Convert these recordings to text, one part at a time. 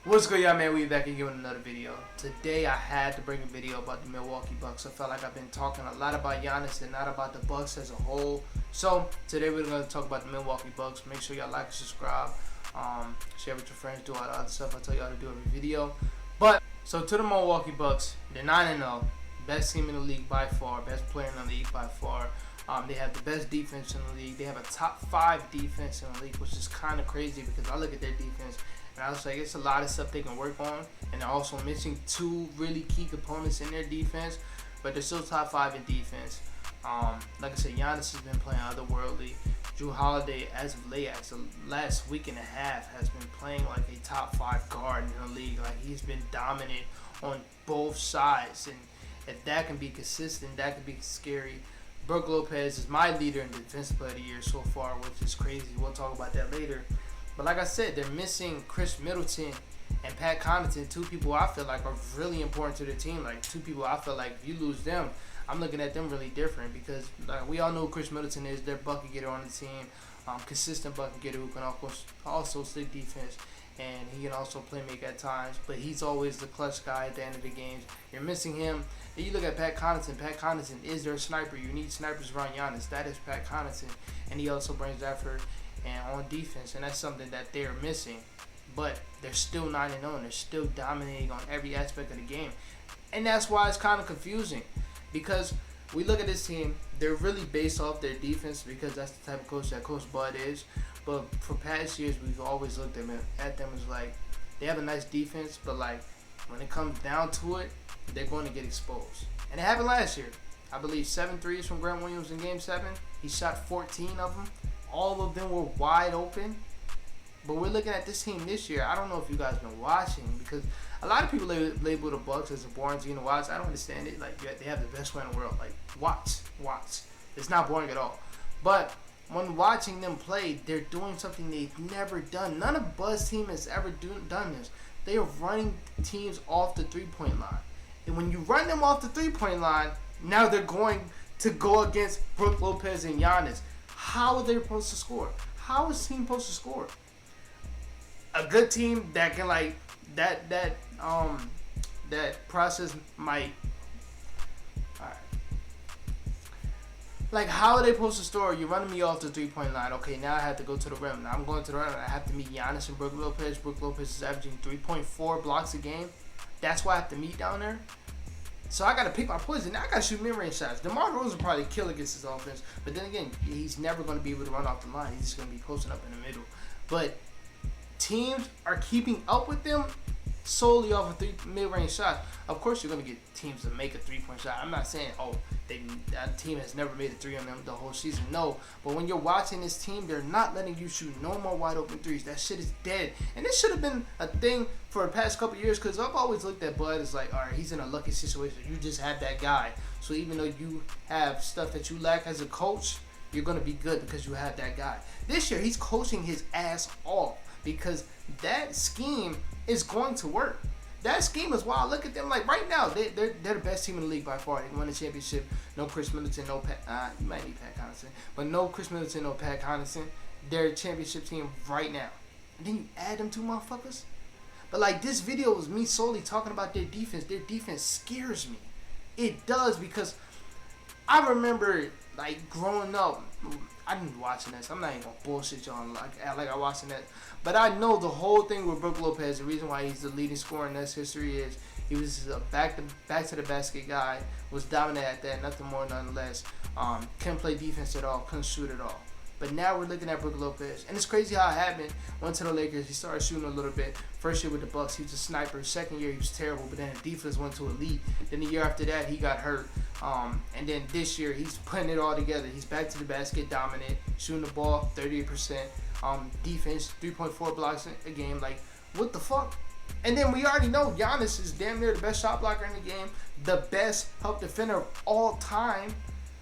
What's good, y'all, man? We back again with another video. Today I had to bring a video about the Milwaukee Bucks. I felt like I've been talking a lot about Giannis and not about the Bucks as a whole. So today we're going to talk about the Milwaukee Bucks. Make sure y'all like and subscribe. Share with your friends, do all the other stuff I tell y'all to do every video. So to the Milwaukee Bucks, they're 9-0. Best team in the league by far. Best player in the league by far. They have the best defense in the league. They have a top 5 defense in the league, which is kind of crazy because I look at their defense and I was like, it's a lot of stuff they can work on. And they're also missing 2 really key components in their defense, but they're still top 5 in defense. Like I said, Giannis has been playing otherworldly. Jrue Holiday, as of late, as the last week and a half, has been playing like a top 5 guard in the league. Like, he's been dominant on both sides. And if that can be consistent, that can be scary. Brook Lopez is my leader in Defensive Player of the Year so far, which is crazy. We'll talk about that later. But like I said, they're missing Chris Middleton and Pat Connaughton, 2 people I feel like are really important to the team. Like, 2 people I feel like if you lose them, I'm looking at them really different because we all know who Chris Middleton is. Their bucket getter on the team, consistent bucket getter who can also stick defense, and he can also play make at times. But he's always the clutch guy at the end of the games. You're missing him. Then you look at Pat Connaughton. Pat Connaughton is their sniper. You need snipers around Giannis. That is Pat Connaughton, and he also brings effort and on defense, and that's something that they're missing. But they're still 9-0, and they're still dominating on every aspect of the game, and that's why it's kind of confusing. Because we look at this team, they're really based off their defense because that's the type of coach that Coach Bud is. But for past years, we've always looked at them as like they have a nice defense, but like when it comes down to it, they're going to get exposed. And it happened last year. I believe 7 threes from Grant Williams in Game 7. He shot 14 of them. All of them were wide open. But we're looking at this team this year. I don't know if you guys been watching because a lot of people label the Bucks as a boring team to watch. I don't understand it. Like, they have the best player in the world. Like, watch. It's not boring at all. But when watching them play, they're doing something they've never done. None of Bud's team has ever done this. They are running teams off the three-point line. And when you run them off the three-point line, now they're going to go against Brook Lopez and Giannis. How are they supposed to score? How is the team supposed to score? A good team that can like that process might. Alright. Like, how are they supposed to score? You're running me off the 3-point line. Okay, now I have to go to the rim. Now I'm going to the rim. I have to meet Giannis and Brook Lopez. Brook Lopez is averaging 3.4 blocks a game. That's why I have to meet down there. So I got to pick my poison. Now I got to shoot mid-range shots. DeMar DeRozan will probably kill against his offense. But then again, he's never going to be able to run off the line. He's just going to be posting up in the middle. But teams are keeping up with them solely off of 3 mid-range shots. Of course, you're going to get teams to make a 3-point shot. I'm not saying, that team has never made a 3 on them the whole season. No. But when you're watching this team, they're not letting you shoot no more wide-open threes. That shit is dead. And this should have been a thing for the past couple years because I've always looked at Bud as like, all right, he's in a lucky situation. You just have that guy. So even though you have stuff that you lack as a coach, you're going to be good because you have that guy. This year, he's coaching his ass off because that scheme is going to work. That scheme is wild. Look at them. Like, right now, they're the best team in the league by far. They won the championship. No Chris Middleton, no Pat. You might need Pat Connaughton, but no Chris Middleton, no Pat Connaughton. They're a championship team right now. And then you add them 2 motherfuckers. But like, this video was me solely talking about their defense. Their defense scares me. It does because I remember like growing up. I didn't watching this. I'm not even gonna bullshit y'all like I watching that. But I know the whole thing with Brook Lopez. The reason why he's the leading scorer in this history is he was a back to the basket guy. Was dominant at that, nothing more, nothing less. Couldn't play defense at all. Couldn't shoot at all. But now we're looking at Brook Lopez, and it's crazy how it happened. Went to the Lakers, he started shooting a little bit. First year with the Bucks, he was a sniper. Second year, he was terrible, but then the defense went to elite. Then the year after that, he got hurt. And then this year, he's putting it all together. He's back to the basket, dominant, shooting the ball 38%. Defense, 3.4 blocks a game. Like, what the fuck? And then we already know Giannis is damn near the best shot blocker in the game, the best help defender of all time.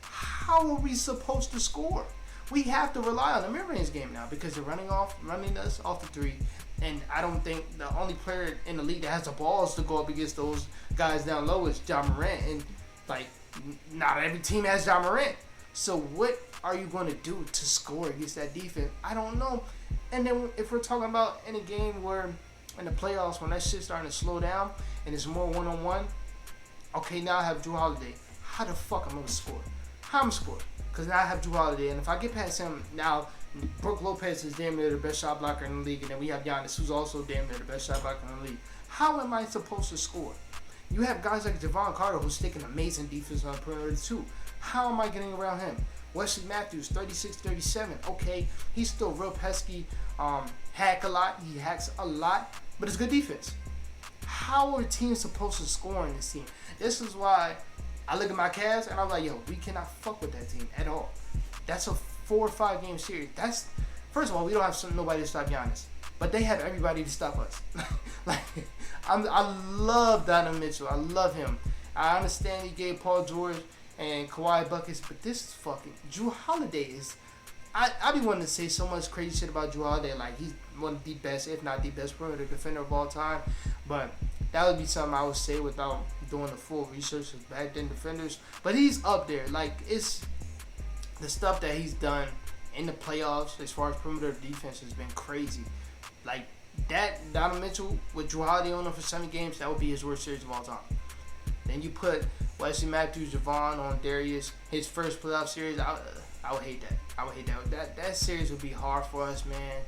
How are we supposed to score? We have to rely on the mid-range game now because they're running us off the 3. And I don't think the only player in the league that has the balls to go up against those guys down low is Ja Morant. And like, not every team has Ja Morant. So what are you going to do to score against that defense? I don't know. And then if we're talking about in a game where in the playoffs, when that shit starting to slow down and it's more one-on-one, okay, now I have Drew Holiday. How the fuck I'm gonna score? How I'm gonna score? Because now I have Drew Holiday, and if I get past him, now Brook Lopez is damn near the best shot blocker in the league, and then we have Giannis, who's also damn near the best shot blocker in the league. How am I supposed to score? You have guys like Javon Carter, who's taking amazing defense on the perimeter too. How am I getting around him? Wesley Matthews, 36-37. Okay, he's still real pesky. Hack a lot. He hacks a lot, but it's good defense. How are teams supposed to score in this team? This is why I look at my Cavs and I'm like, yo, we cannot fuck with that team at all. That's a 4 or 5 game series. That's, first of all, we don't have nobody to stop Giannis, but they have everybody to stop us. Like, I love Donovan Mitchell. I love him. I understand he gave Paul George and Kawhi buckets, but this fucking Drew Holiday is. I be wanting to say so much crazy shit about Drew Holiday, like he's one of the best, if not the best, perimeter defender of all time. But that would be something I would say without doing the full research of back then defenders. But he's up there. Like, it's the stuff that he's done in the playoffs as far as perimeter defense has been crazy. Like that Donovan Mitchell with Drew Holiday on him for 7 games, that would be his worst series of all time. Then you put Wesley Matthews, Javon on Darius, his first playoff series. I would hate that. I would hate that. That series would be hard for us, man.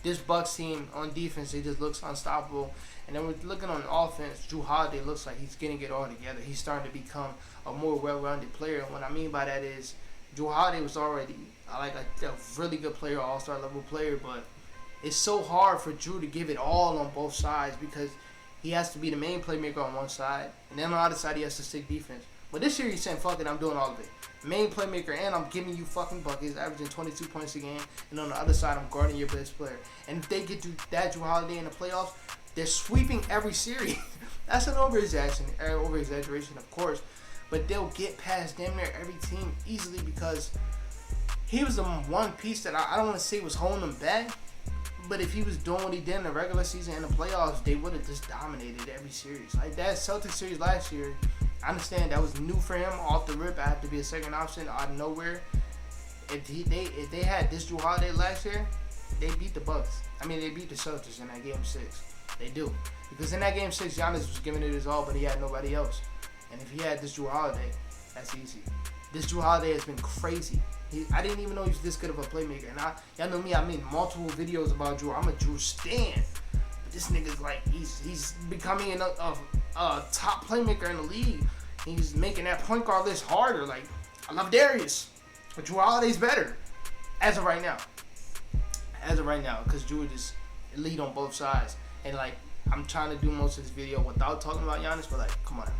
This Bucks team on defense, it just looks unstoppable. And then we're looking on offense. Drew Holiday looks like he's getting it all together. He's starting to become a more well-rounded player. And what I mean by that is Drew Holiday was already like a really good player, all-star level player, but it's so hard for Drew to give it all on both sides because he has to be the main playmaker on one side, and then on the other side he has to stick defense. But this year he's saying, fuck it, I'm doing all of it. Main playmaker, and I'm giving you fucking buckets, averaging 22 points a game, and on the other side I'm guarding your best player. And if they get to that Drew Holiday in the playoffs, they're sweeping every series. That's an over-exaggeration, of course, but they'll get past damn near every team easily because he was the one piece that I don't want to say was holding them back, but if he was doing what he did in the regular season and the playoffs, they would have just dominated every series. Like that Celtics series last year, I understand that was new for him off the rip. I have to be a second option out of nowhere. If they had this Drew Holiday last year, they beat the Bucks. I mean, they beat the Celtics in that game 6. They do. Because in that game 6, Giannis was giving it his all, but he had nobody else. And if he had this Drew Holiday, that's easy. This Drew Holiday has been crazy. I didn't even know he was this good of a playmaker. And y'all know me, I made multiple videos about Drew. I'm a Drew stan. But this nigga's like, he's becoming a top playmaker in the league. He's making that point guard list harder. Like, I love Darius, but Drew Holiday's better as of right now. Because Drew is elite on both sides. And like, I'm trying to do most of this video without talking about Giannis, but like, come on,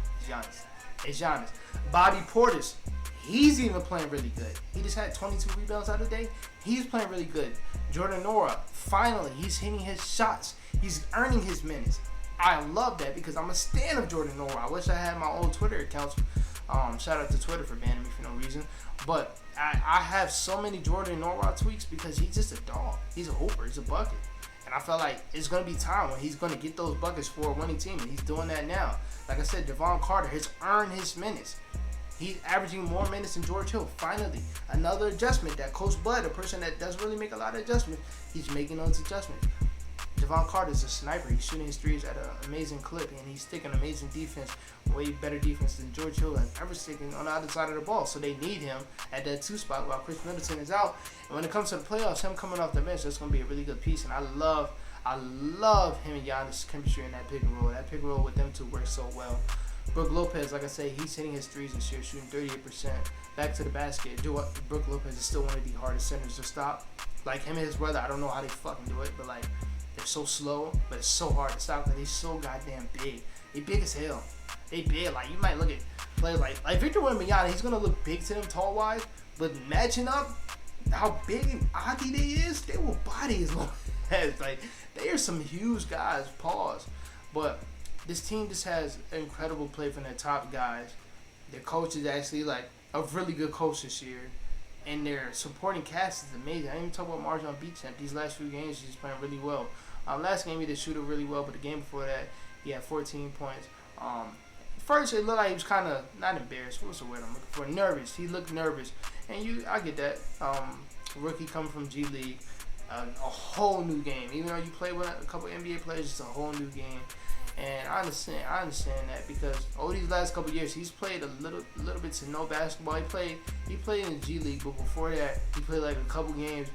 it's Giannis. Bobby Portis, he's even playing really good. He just had 22 rebounds out of the day. He's playing really good. Jordan Nora, finally, he's hitting his shots. He's earning his minutes. I love that because I'm a stan of Jordan Nora. I wish I had my old Twitter accounts. Shout out to Twitter for banning me for no reason. But I have so many Jordan Nora tweets because he's just a dog. He's a hooper. He's a bucket. And I felt like it's going to be time when he's going to get those buckets for a winning team. And he's doing that now. Like I said, Javon Carter has earned his minutes. He's averaging more minutes than George Hill. Finally, another adjustment that Coach Bud, a person that doesn't really make a lot of adjustments, he's making those adjustments. Javon Carter is a sniper. He's shooting his threes at an amazing clip, and he's taking amazing defense, way better defense than George Hill has ever taken on the other side of the ball. So they need him at that 2 spot while Chris Middleton is out. And when it comes to the playoffs, him coming off the bench, that's going to be a really good piece. And I love him and Giannis' chemistry in that pick and roll. That pick and roll with them two works so well. Brook Lopez, like I say, he's hitting his threes this year, shooting 38%. Back to the basket. Brook Lopez is still one of the hardest centers to stop. Like him and his brother, I don't know how they fucking do it, but like, they're so slow, but it's so hard to stop because he's so goddamn big. They big as hell. They big. Like, you might look at players like Victor Wembanyama, he's going to look big to them tall-wise, but matching up how big and Agi they is, they will body his little heads. Like, they are some huge guys, pause. But this team just has incredible play from their top guys. Their coach is actually, like, a really good coach this year. And their supporting cast is amazing. I didn't even talk about Marjon Beauchamp. These last few games, he's playing really well. Last game, he did shoot it really well, but the game before that, he had 14 points. First, it looked like he was kind of, not embarrassed. What's the word I'm looking for? Nervous. He looked nervous. And I get that. Rookie coming from G League. a whole new game. Even though you play with a couple NBA players, it's a whole new game. And I understand that because over these last couple years, he's played a little bit to no basketball. He played in the G League, but before that, he played like a couple games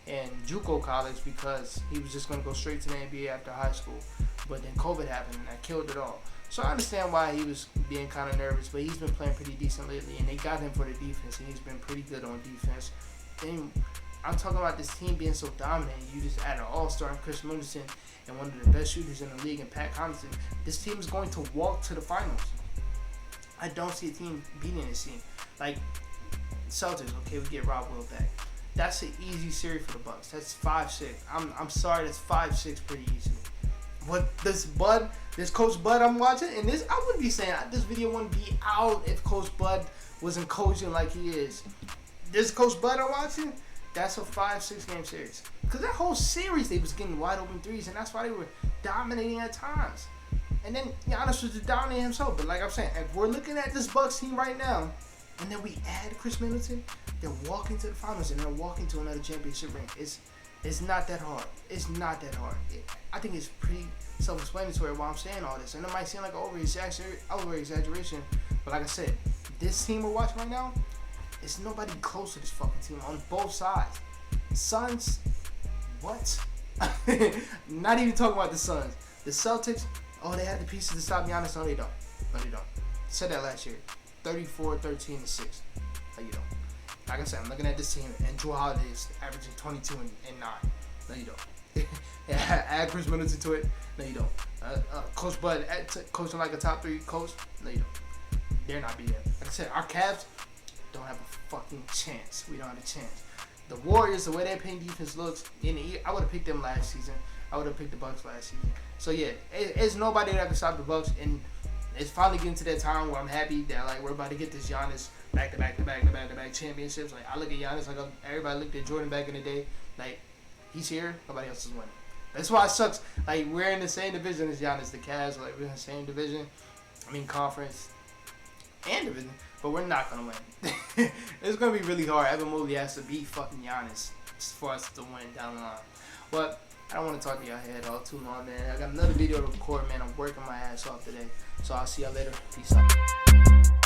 in JUCO college because he was just gonna go straight to the NBA after high school. But then COVID happened and that killed it all. So I understand why he was being kind of nervous, but he's been playing pretty decent lately, and they got him for the defense, and he's been pretty good on defense. And I'm talking about this team being so dominant. You just add an all-star in Chris Middleton and one of the best shooters in the league, and Pat Connaughton. This team is going to walk to the finals. I don't see a team beating this team. Like Celtics, okay, we get Rob Will back. That's an easy series for the Bucks. That's 5-6. I'm sorry, that's 5-6 pretty easily. What this Coach Bud I'm watching, and this I wouldn't be saying this video wouldn't be out if Coach Bud wasn't coaching like he is. This Coach Bud I'm watching, that's a 5-6 game series. Because that whole series they was getting wide open threes, and that's why they were dominating at times. And then Giannis was just dominating himself. But like I'm saying, if we're looking at this Bucks team right now, and then we add Chris Middleton, they're walking to the finals and they're walking to another championship ring. It's not that hard. It's not that hard. I think it's pretty self-explanatory why I'm saying all this. And it might seem like an over-exaggeration. But like I said, this team we're watching right now, it's nobody close to this fucking team on both sides. Suns, what? Not even talking about the Suns. The Celtics, oh, they had the pieces to stop Giannis. No, they don't. No, they don't. Said that last year. 34, 13, and 6. No, you don't. Like I said, I'm looking at this team, and Drew Holiday is averaging 22 and 9. No, you don't. Add Chris Middleton to it. No, you don't. Coach Bud coaching like a top 3 coach. No, you don't. They're not beating them. Like I said, our Cavs don't have a fucking chance. We don't have a chance. The Warriors, the way their paint defense looks, I would have picked them last season. I would have picked the Bucks last season. So yeah, it's nobody that can stop the Bucks, and it's finally getting to that time where I'm happy that like we're about to get this Giannis back-to-back championships. Like I look at Giannis like everybody looked at Jordan back in the day. Like he's here, nobody else is winning. That's why it sucks. Like we're in the same division as Giannis, the Cavs. Like we're in the same division. I mean conference and division, but we're not gonna win. It's gonna be really hard. Evan Mobley has to beat fucking Giannis for us to win down the line. But I don't want to talk to y'all head all too long, man. I got another video to record, man. I'm working my ass off today. So I'll see y'all later. Peace out.